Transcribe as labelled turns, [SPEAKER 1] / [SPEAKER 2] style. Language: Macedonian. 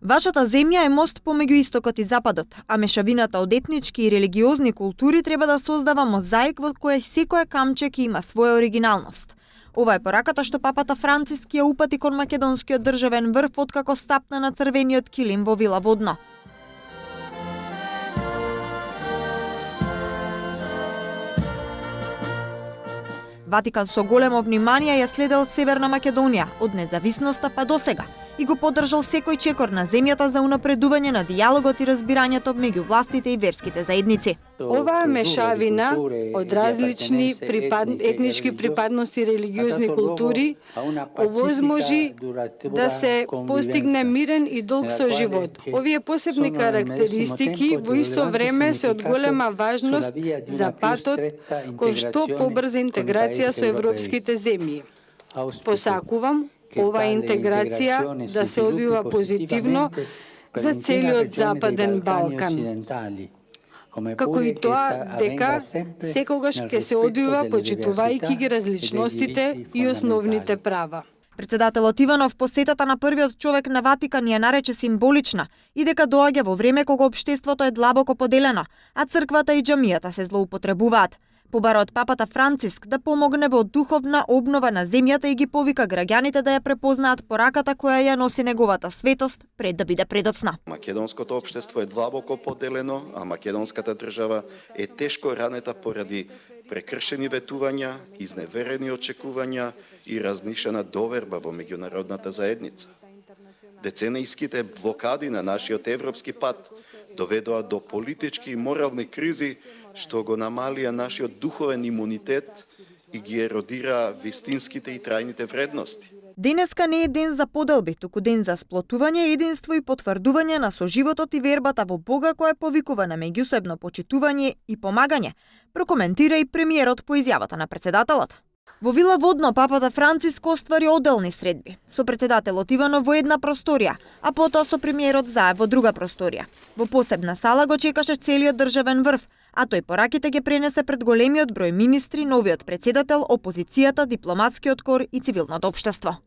[SPEAKER 1] Вашата земја е мост помеѓу истокот и западот, а мешавината од етнички и религиозни култури треба да создава мозаик во кој секое камче ќе има своја оригиналност. Ова е пораката што папата Франциск ја упати кон македонскиот државен врв откако стапна на црвениот килим во Вила Водно. Ватикан со големо внимание ја следел Северна Македонија од независноста па до сега и го поддржал секој чекор на земјата за унапредување на дијалогот и разбирањето меѓу властите и верските заедници.
[SPEAKER 2] Оваа мешавина од различни етнички припадности и религиозни култури овозможи да се постигне мирен и долг соживот. Овие посебни карактеристики во исто време се од голема важност за патот кон што побрза интеграција со европските земји. Посакувам оваа интеграција да се одвива позитивно за целиот Западен Балкан, како и тоа дека секогаш ќе се одвива почитувајќи ги различностите и основните права.
[SPEAKER 1] Председателот Иванов посетата на првиот човек на Ватикан ја нарече символична и дека доаѓа во време кога општеството е длабоко поделено, а црквата и џамијата се злоупотребуваат. Побара од папата Франциск да помогне во духовна обнова на земјата и ги повика граѓаните да ја препознаат пораката која ја носи неговата светост пред да биде предоцна.
[SPEAKER 3] Македонското општество е длабоко поделено, а македонската држава е тешко ранета поради прекршени ветувања, изневерени очекувања и разнишена доверба во меѓународната заедница. Децениските блокади на нашиот европски пат доведоа до политички и морални кризи што го намалија нашиот духовен имунитет и ги еродира вистинските и трајните вредности.
[SPEAKER 1] Денеска не е ден за поделби, туку ден за сплотување, единство и потврдување на соживотот и вербата во Бога која повикува на меѓусебно почитување и помагање, прокоментира и премиерот по изјавата на председателот. Во Вила Водно папата Франциск оствари одделни средби, со председателот Иванов во една просторија, а потоа со премиерот Заев во друга просторија. Во посебна сала го чекаше целиот државен врв, а тој пораките ги пренесе пред големиот број министри, новиот председател, опозицијата, дипломатскиот кор и цивилното општество.